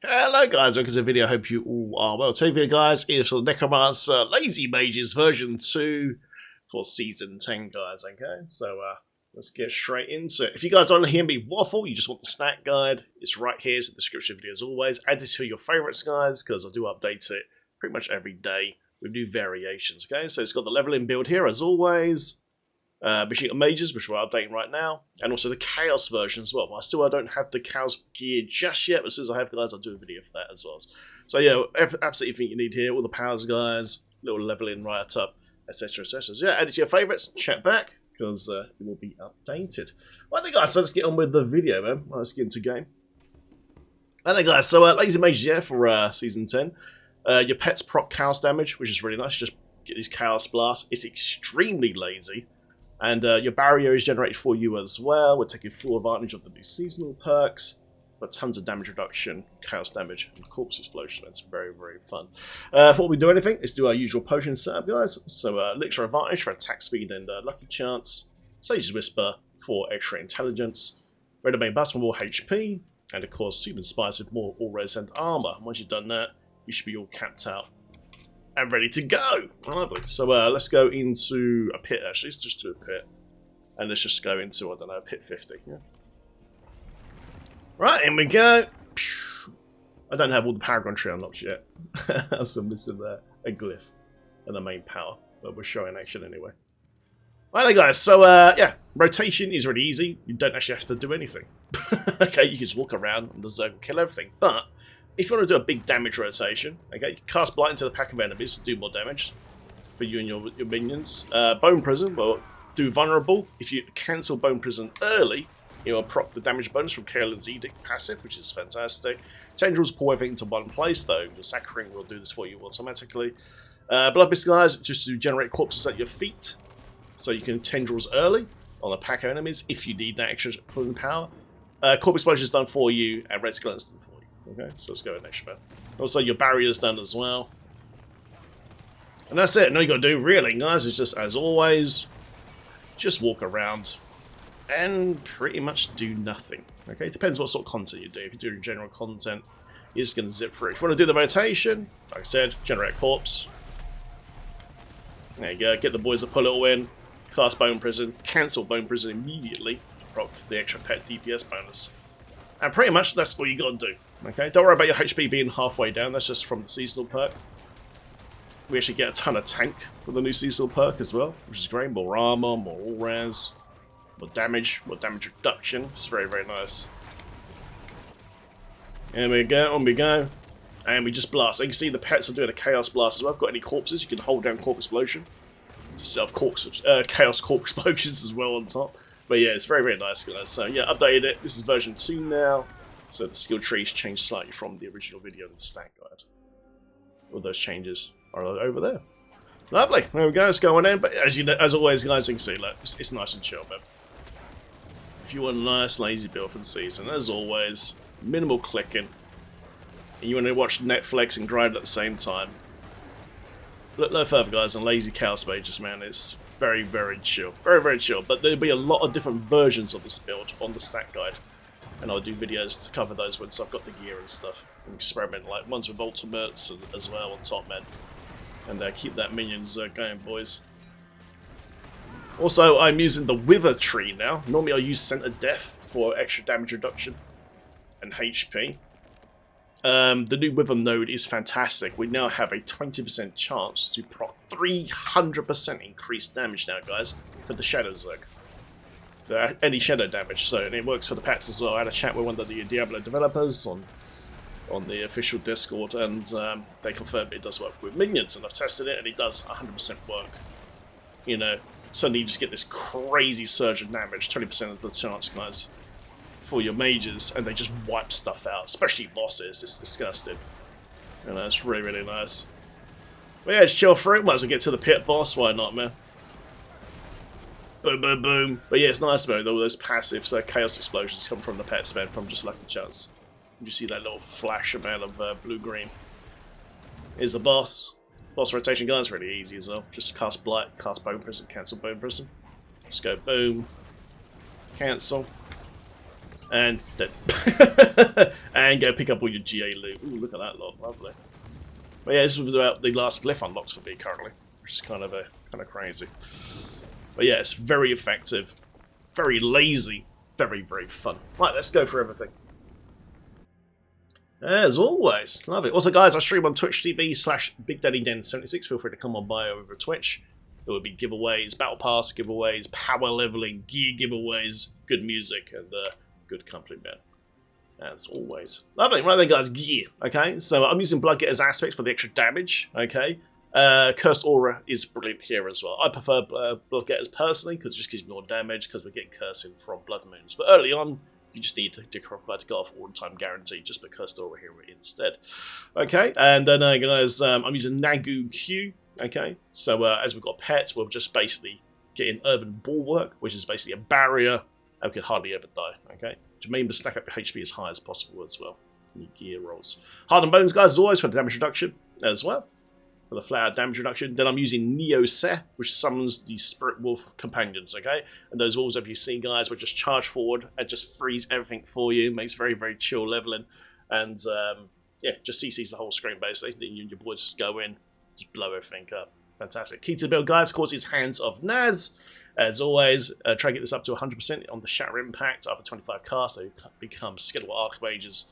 Hello guys, welcome to the video. I hope you all are well. Today's video guys is for the Necromancer Lazy Mages version 2 for season 10 guys, okay? So let's get straight into it. If you guys want to hear me waffle, you just want the snack guide, it's right here, it's in the description video as always. Add this for your favourites guys, because I do update it pretty much every day with new variations, okay? So it's got the leveling build here as always. Machine of Mages, which we're updating right now, and also the Chaos version as well. I don't have the Chaos gear just yet, but as soon as I have, guys, I'll do a video for that as well. So yeah, absolutely everything you need here, all the powers, guys, little leveling right up, etc, etc. So yeah, add it to your favourites, check back, because it will be updated. Right then guys, so let's get on with the video, man. Let's get into game. Right then guys, so Lazy Mages, yeah, for Season 10. Your pets proc Chaos damage, which is really nice. You just get these Chaos Blasts. It's extremely lazy. And your barrier is generated for you as well. We're taking full advantage of the new seasonal perks. But tons of damage reduction, chaos damage, and corpse explosion. It's very, very fun. Before we do anything, let's do our usual potion setup, guys. So Elixir Advantage for attack speed and lucky chance. Sage's Whisper for extra intelligence. Red Domain Bust for more HP. And of course, Super Spice with more all-res and armor. And once you've done that, you should be all capped out and ready to go. Lovely. So let's go into a pit, actually. Let's just do a pit. And let's just go into, I don't know, pit 50. Yeah. Right, in we go. I don't have all the Paragon tree unlocked yet. So I'm missing a glyph and the main power. But we're showing action anyway. Right then, guys. So, yeah. Rotation is really easy. You don't actually have to do anything. Okay, you can just walk around and the zone will kill everything. But if you want to do a big damage rotation, okay, you cast Blight into the pack of enemies to do more damage for you and your minions. Bone Prison will do vulnerable. If you cancel Bone Prison early, it will proc the damage bonus from Kaelin's Edict passive, which is fantastic. Tendrils pull everything into one place, though. The Sacred Ring will do this for you automatically. Blood Beast, guys, just to generate corpses at your feet. So you can Tendrils early on the pack of enemies if you need that extra pulling power. Corpse Explosion is done for you, and Red Skeleton's done for you. Okay, so let's go with next bit. Also, your barrier's done as well. And that's it. And all you got to do, really, guys, is just, as always, just walk around and pretty much do nothing. Okay, depends what sort of content you do. If you're doing general content, you're just going to zip through. If you want to do the rotation, like I said, generate corpse. There you go. Get the boys to pull it all in. Cast Bone Prison. Cancel Bone Prison immediately. Proc the extra pet DPS bonus. And pretty much that's all you got to do. Okay, don't worry about your HP being halfway down, that's just from the seasonal perk. We actually get a ton of tank with the new seasonal perk as well, which is great. More armor, more all-res, more damage reduction. It's very, very nice. There we go, on we go. And we just blast. So you can see the pets are doing a Chaos Blast as well. If you've got any corpses, you can hold down Corpse Explosion to set off Chaos Corpse Explosions as well on top. But yeah, it's very, very nice, guys. So yeah, updated it. This is version 2 now. So the skill trees changed slightly from the original video of the stat guide. All those changes are over there. Lovely. There we go. Let's go on in. But as you know, as always, guys, you can see, look, it's nice and chill, man. If you want a nice, lazy build for the season, as always, minimal clicking, and you want to watch Netflix and grind at the same time, look no further, guys, on Lazy Chaos Mages, man. It's very, very chill. Very, very chill. But there'll be a lot of different versions of this build on the stat guide. And I'll do videos to cover those once I've got the gear and stuff. And experiment, like ones with ultimates as well on top, man. And keep that minions going, boys. Also, I'm using the Wither tree now. Normally I use Center Death for extra damage reduction and HP. The new Wither node is fantastic. We now have a 20% chance to proc 300% increased damage now, guys, for the Shadow Zerg. Any shadow damage, so and it works for the pets as well. I had a chat with one of the Diablo developers on the official Discord, and they confirmed it does work with minions, and I've tested it, and it does 100% work. You know, suddenly you just get this crazy surge of damage, 20% of the chance, guys, for your mages, and they just wipe stuff out, especially bosses. It's disgusting. You know, it's really, really nice. But yeah, just chill through. Might as well get to the pit boss. Why not, man? Boom, boom, boom. But yeah, it's nice, man. All those passive Chaos Explosions come from the pets, man, from just lucky chance. You see that little flash, man, of blue-green. Here's the boss. Boss rotation, guys, really easy as well. Just cast Blight, cast Bone Prison, cancel Bone Prison. Just go boom. Cancel. And dead. And go pick up all your GA loot. Ooh, look at that lot. Lovely. But yeah, this was about the last glyph unlocked for me currently, which is kind of crazy. But yeah, it's very effective, very lazy, very, very fun. Right, let's go for everything. As always, love it. Also, guys, I stream on Twitch TV/BigDaddyDen76. Feel free to come on by over Twitch. There will be giveaways, battle pass giveaways, power leveling, gear giveaways, good music, and good company, man. As always. Lovely. Right then, guys, gear. Okay, so I'm using Bloodgetter's aspects for the extra damage. Okay, Cursed Aura is brilliant here as well. I prefer Bloodgetters personally because it just gives me more damage because we're getting cursing from Blood Moons. But early on, you just need to go off all-time guarantee just put Cursed Aura here instead. Okay, and then guys, I'm using Nagu Q. Okay, so as we've got pets, we're just basically getting Urban Bulwark, which is basically a barrier, and we can hardly ever die. Okay, which means stack up your HP as high as possible as well. New gear rolls. Hardened Bones, guys, as always, for the damage reduction as well. For the flat damage reduction. Then I'm using Neo Se, which summons the Spirit Wolf companions, okay? And those wolves, if you see, guys, will just charge forward and just freeze everything for you. Makes very, very chill leveling. And, yeah, just CCs the whole screen, basically. You and your boys just go in, just blow everything up. Fantastic. Key to the build, guys, of course, is Hands of Naz. As always, try to get this up to 100% on the Shatter Impact. After 25 casts, they become Skeletal Archmages.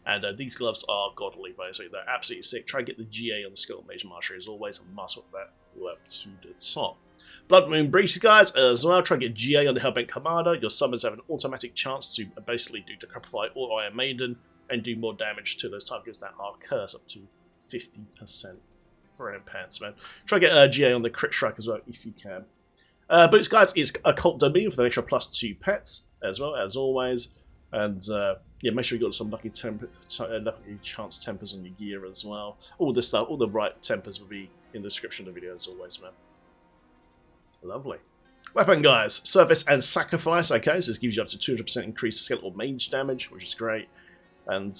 And these gloves are godly, basically. They're absolutely sick. Try and get the GA on the Skeletal Mage Mastery as always, and muscle that up to the top. Blood Moon Breach, guys, as well. Try and get GA on the Hellbent Commander. Your summons have an automatic chance to basically do Decrepify or Iron Maiden and do more damage to those targets that are cursed up to 50%. Brilliant pants, man. Try and get GA on the Crit Strike as well, if you can. Boots, guys, is Occult Domain with an extra +2 pets, as well, as always. And, yeah, make sure you got some lucky chance tempers on your gear as well. All this stuff, all the right tempers will be in the description of the video as always, man. Lovely. Weapon, guys. Service and Sacrifice. Okay, so this gives you up to 200% increased skeletal mage damage, which is great. And,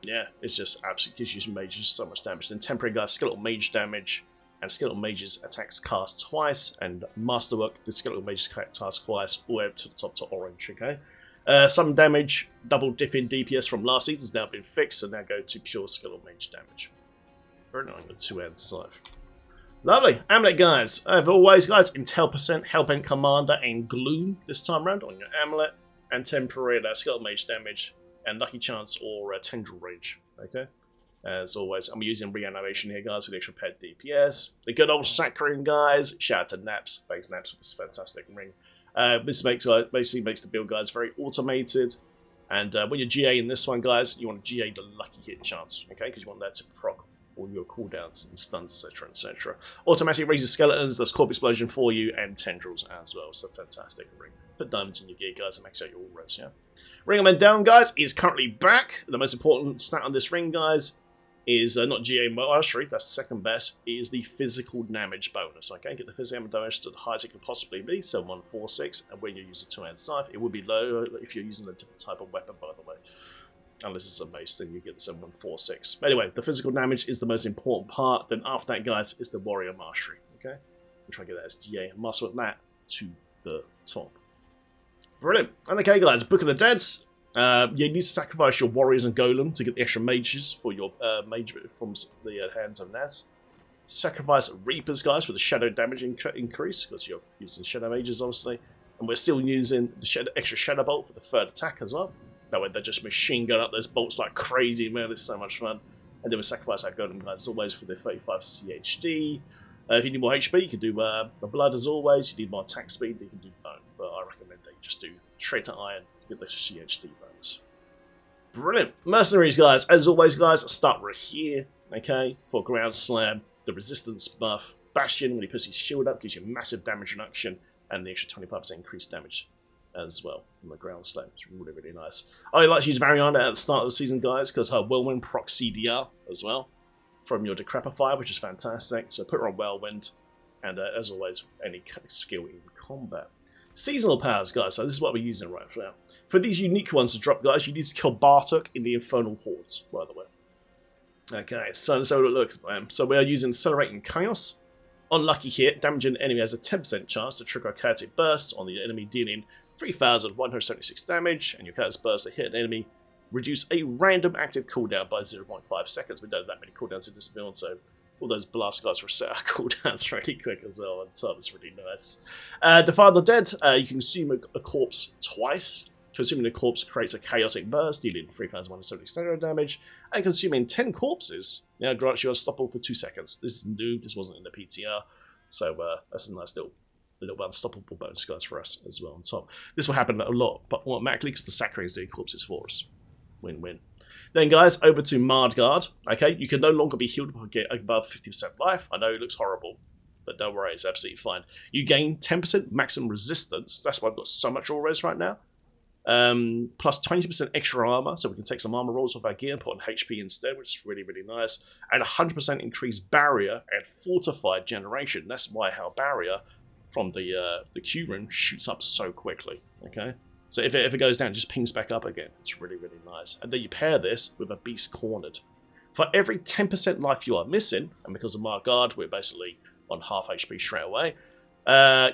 yeah, it's just absolutely gives you mages so much damage. Then Temporary, guys, skeletal mage damage. And skeletal mages attacks cast twice. And Masterwork, the skeletal mages cast twice, all the way up to the top to orange, okay? Some damage, double dip in DPS from last season has now been fixed, so now go to pure skeletal mage damage. Very nice with 2-hand scythe. Lovely. Amulet, guys. As always, guys, Intel percent, Hellbent Commander, and Gloom this time around on your amulet. And temporary skeletal mage damage, and lucky chance or tendril rage. Okay. As always, I'm using reanimation here, guys, for the extra pet DPS. The good old saccharine, guys. Shout out to Naps. Thanks, Naps, for this fantastic ring. This basically makes the build, guys, very automated. And when you're GA in this one, guys, you want to GA the lucky hit chance, okay? Because you want that to proc all your cooldowns and stuns, etc., etc. Automatically raises skeletons, does Corp Explosion for you, and tendrils as well. So fantastic ring. Put diamonds in your gear, guys, and max out your all res, yeah? Ring of Men Down, guys, is currently back. The most important stat on this ring, guys, is not GA Mastery, that's the second best, is the physical damage bonus. Okay, get the physical damage to the highest it can possibly be, so 146, and when you use a 2-hand scythe, it would be lower if you're using a different type of weapon, by the way. Unless it's a mace, then you get the 146. Anyway, the physical damage is the most important part, then after that, guys, is the Warrior Mastery. Okay, we'll try and get that as GA and muscle that to the top. Brilliant. And okay, guys, Book of the Dead. You need to sacrifice your warriors and golem to get the extra mages for your mage from the Hands of Naz. Sacrifice reapers, guys, for the shadow damage increase because you're using shadow mages, obviously. And we're still using the extra shadow bolt for the third attack as well. That way they just machine gun up those bolts like crazy, man. It's so much fun. And then we sacrifice our golem, guys, as always, for the 35 CHD. If you need more HP, you can do the blood as always. You need more attack speed, you can do bone. But I recommend that you just do straight to iron. Get the CHD bonus. Brilliant. Mercenaries, guys. As always, guys, start right here. Okay, for Ground Slam, the resistance buff. Bastion, when he puts his shield up, gives you massive damage reduction and the extra 25% increased damage as well from the Ground Slam. It's really, really nice. I like to use Variana at the start of the season, guys, because her Whirlwind procs CDR as well from your Decrepify, which is fantastic. So put her on Whirlwind, and as always, any skill in combat. Seasonal powers, guys, so this is what we're using right now. For these unique ones to drop, guys, you need to kill Bartok in the Infernal Hordes, by the way. Okay, so look, so we are using Accelerating Chaos. On lucky hit, damaging enemy has a 10% chance to trigger a chaotic burst on the enemy, dealing 3,176 damage, and your Curse Burst that hit an enemy reduce a random active cooldown by 0.5 seconds. We don't have that many cooldowns in this build, so all those blast guys reset our cooldowns really quick as well, and so it's really nice. Defile the Dead, you can consume a corpse twice. Consuming a corpse creates a chaotic burst, dealing 3,170 standard damage, and consuming 10 corpses now grants you unstoppable for 2 seconds. This is new, this wasn't in the PTR, so that's a nice little unstoppable bonus guys for us as well on top. This will happen a lot, but automatically because the Sacring is doing corpses for us. Win-win. Then guys, over to Mardguard. Okay, you can no longer be healed or get above 50% life. I know it looks horrible, but don't worry, it's absolutely fine. You gain 10% maximum resistance. That's why I've got so much all res right now. Plus 20% extra armor, so we can take some armor rolls off our gear and put on HP instead, which is really, really nice. And 100% increased barrier and fortified generation. That's why how barrier from the Q rune shoots up so quickly. Okay, so if it goes down, it just pings back up again. It's really, really nice. And then you pair this with a Beast Cornered. For every 10% life you are missing, and because of Mardguard, we're basically on half HP straight away,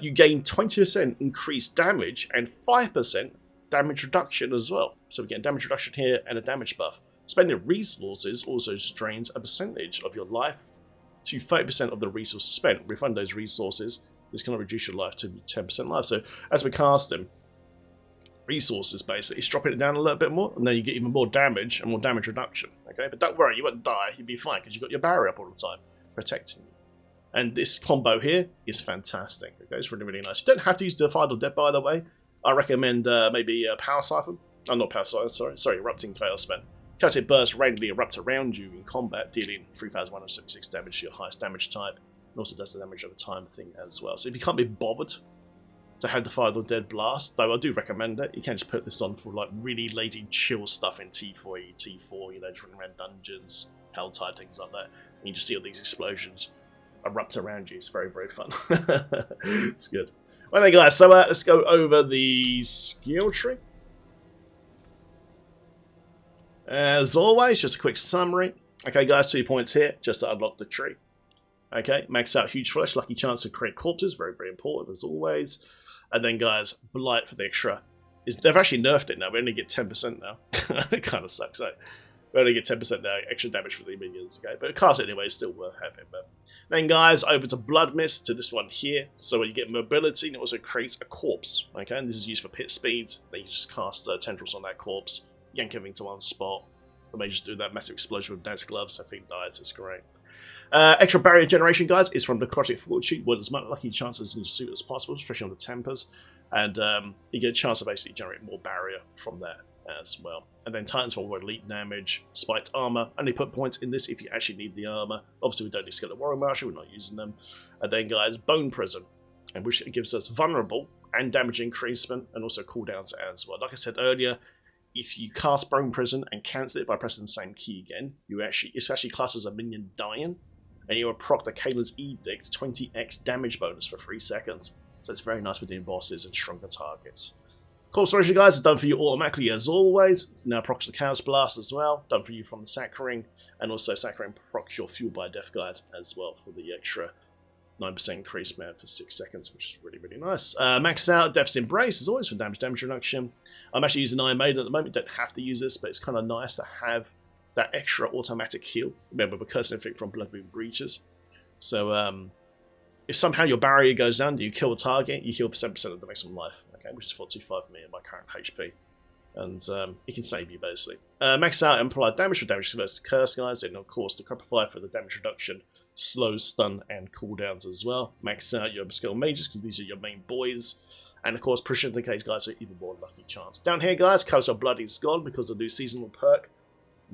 you gain 20% increased damage and 5% damage reduction as well. So we get a damage reduction here and a damage buff. Spending resources also strains a percentage of your life to 30% of the resources spent. Refund those resources. This can reduce your life to 10% life. So as we cast them, resources basically, it's dropping it down a little bit more, and then you get even more damage and more damage reduction. Okay, but don't worry, you won't die. You'll be fine because you've got your barrier up all the time, protecting you. And this combo here is fantastic. Okay, it's really, really nice. You don't have to use Defile the Dead, by the way. I recommend maybe Power Siphon. Oh, not Power Siphon, sorry, Erupting Chaos Spell. Chaotic Burst randomly erupt around you in combat, dealing 3,176 damage to your highest damage type. And also does the damage over time thing as well. So if you can't be bothered to have Defile the Dead Blast, though I do recommend it, you can just put this on for like really lazy chill stuff in T4, you know, just running around dungeons, Helltide, things like that. And you just see all these explosions erupt around you. It's very, very fun. It's good. Well, then, guys, so let's go over the skill tree. As always, just a quick summary. Okay, guys, 2 points here just to unlock the tree. Okay, max out Huge Flesh, lucky chance to create corpses, very, very important as always. And then, guys, Blight for the extra. They've actually nerfed it now. We only get 10% now. It kind of sucks, eh? We only get 10% now, extra damage for the minions, okay? But cast it anyway, it's still worth having. But then, guys, over to Blood Mist, to this one here. So when you get mobility, and it also creates a corpse, okay? And this is used for pit speed. Then you just cast tendrils on that corpse, yank everything to one spot. Or maybe just do that massive explosion with dance gloves, so I think dies, it's great. Extra barrier generation, guys, is from the Necrotic Fortitude, with as much lucky chances in the suit as possible, especially on the tempers. And you get a chance to basically generate more barrier from there as well. And then Titans for elite damage, spiked armor. Only put points in this if you actually need the armor. Obviously, we don't need Skeleton Warrior Marshal, we're not using them. And then, guys, Bone Prison, and which gives us vulnerable and damage increasement, and also cooldowns as well. Like I said earlier, if you cast Bone Prison and cancel it by pressing the same key again, it's actually classed as a minion dying, and you will proc the Kalen's Edict 20x damage bonus for 3 seconds. So it's very nice for doing bosses and stronger targets. Corpse Explosion, guys, is done for you automatically as always. Now procs the Chaos Blast as well, done for you from the Sacring, and also Sacring procs your Fuel by Death, guys, as well for the extra 9% increase man for 6 seconds, which is really, really nice. Max out Death's Embrace as always for damage reduction. I'm actually using Iron Maiden at the moment, don't have to use this, but it's kind of nice to have that extra automatic heal. Remember, we're cursing everything from Bloodmoon Breaches. So, if somehow your barrier goes down, you kill a target, you heal for 7% of the maximum life, okay, which is 425 me at my current HP. And it can save you, basically. Max out and apply damage for damage versus curse, guys, and of course, Decrepify for the damage reduction, slow, stun, and cooldowns as well. Max out your skill mages, because these are your main boys. And of course, Precision Decay, guys, are even more lucky chance. Down here, guys, Curse of Blood is gone because of the new seasonal perk.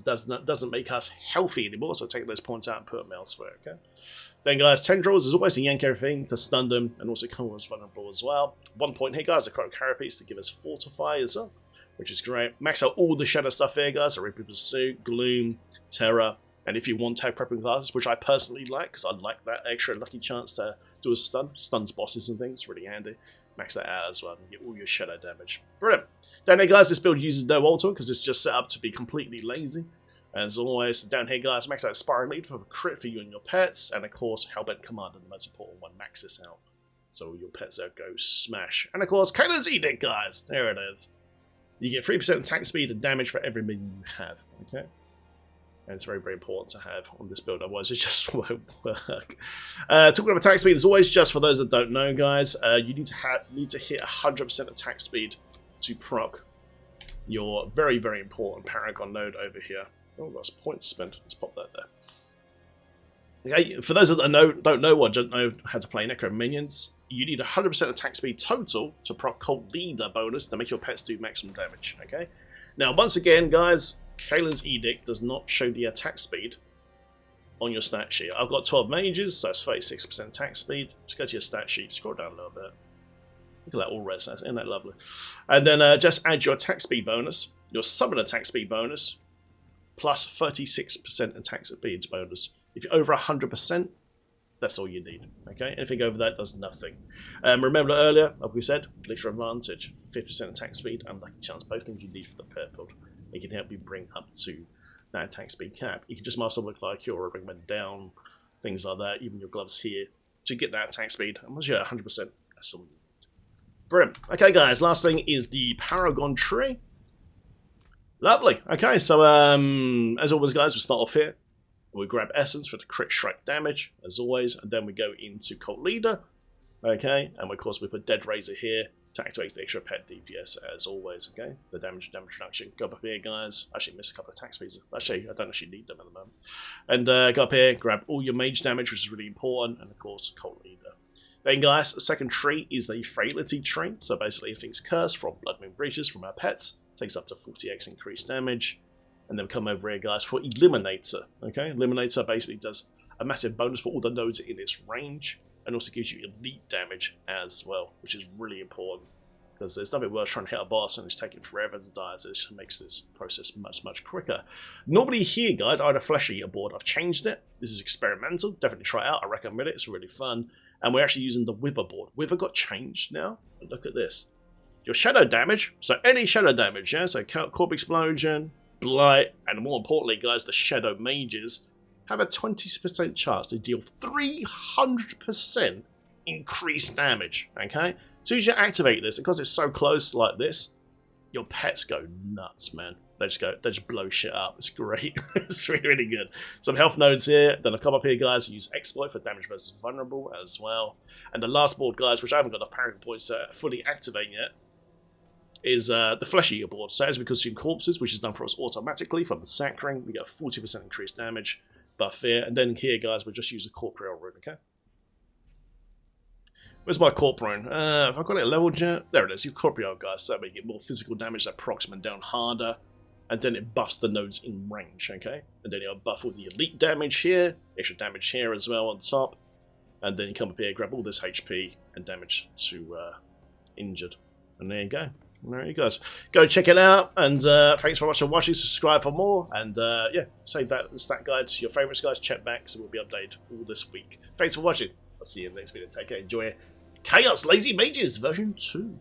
Doesn't make us healthy anymore, so take those points out and put them elsewhere, okay? Then, guys, Tendrils is always to yank everything, to stun them, and also come as vulnerable as well. 1 point here, guys, the Necrotic Carapace to give us Fortify as well, which is great. Max out all the shadow stuff here, guys, so Reaper Pursuit, Gloom, Terror, and if you want tag prepping classes, which I personally like, because I like that extra lucky chance to do a stun. Stuns bosses and things, really handy. Max that out as well and get all your shadow damage. Brilliant. Down here, guys, this build uses no ultimate because it's just set up to be completely lazy. As always, down here, guys, max out Aspiring Lead for a crit for you and your pets, and of course, Hellbent Commander, the most important one, max this out. So your pets there go smash. And of course, Kalen's Edict, guys. There it is. You get 3% attack speed and damage for every minion you have. Okay? And it's very, very important to have on this build, otherwise it just won't work. Talking about attack speed, as always, just for those that don't know, guys, you need to hit 100% attack speed to proc your very, very important Paragon node over here. Oh, that's points spent. Let's pop that there. Okay, for those that don't know how to play Necro minions, you need 100% attack speed total to proc Cult Leader bonus to make your pets do maximum damage. Okay. Now, once again, guys, Kalen's Edict does not show the attack speed on your stat sheet. I've got 12 mages, so that's 36% attack speed. Just go to your stat sheet, scroll down a little bit. Look at that all red, isn't that lovely? And then just add your attack speed bonus, your summon attack speed bonus, plus 36% attack speed bonus. If you're over 100%, that's all you need. Okay, anything over that does nothing. Remember earlier, like we said, Elixir Advantage, 50% attack speed, and Lucky Chance, both things you need for the pet build. It can help you bring up to that attack speed cap. You can just master look like or bring them down, things like that, even your gloves here, to get that attack speed. And once you're at 100%, that's all you need. Brilliant. Okay, guys, last thing is the Paragon tree. Lovely. Okay, so as always, guys, we start off here. We grab Essence for the crit strike damage, as always, and then we go into Cult Leader. Okay, and of course we put Dead Razor here to activate the extra pet DPS, as always. Okay, the damage reduction. Go up here, guys. Actually, missed a couple of attack speeds. Actually, I don't actually need them at the moment. And go up here, grab all your mage damage, which is really important, and of course, Cult Leader. Then, guys, the second tree is the Frailty tree. So basically, things cursed from Blood Moon Breaches from our pets takes up to 40x increased damage. And then come over here, guys, for Eliminator. Okay, Eliminator basically does a massive bonus for all the nodes in its range, and also gives you elite damage as well, which is really important, because there's nothing worse trying to hit a boss and it's taking forever to die, so this makes this process much, much quicker. Normally here, guys, I had a Flesh Eater board. I've changed it. This is experimental. Definitely try it out. I recommend it. It's really fun. And we're actually using the Wither board. Wither got changed now. Look at this. Your shadow damage, so any shadow damage, yeah, so Corp Explosion, Blight, and more importantly, guys, the Shadow Mages have a 20% chance to deal 300% increased damage, okay? As soon as you activate this, because it's so close like this, your pets go nuts, man. They just blow shit up. It's great. It's really, really good. Some health nodes here. Then I come up here, guys, and use Exploit for damage versus vulnerable as well. And the last board, guys, which I haven't got enough Paragon points to fully activate yet, is the Flesh Eater board. So as we consume corpses, which is done for us automatically from massacring, we get a 40% increased damage buff here. And then here, guys, we'll just use the Corporeal rune, okay? Where's my Corp rune? Have I got it leveled yet? There it is, you Corporeal, guys. So that way you get more physical damage, that procs them down harder. And then it buffs the nodes in range, okay? And then you'll buff all the elite damage here, extra damage here as well on top. And then you come up here, grab all this HP and damage to injured. And there you go. There you guys. Go check it out, and thanks very much for watching. Subscribe for more, and yeah, save that stat guide to your favorites, guys. Check back, so we'll be updated all this week. Thanks for watching. I'll see you in the next video. Take care. Enjoy Chaos Lazy Mages version 2.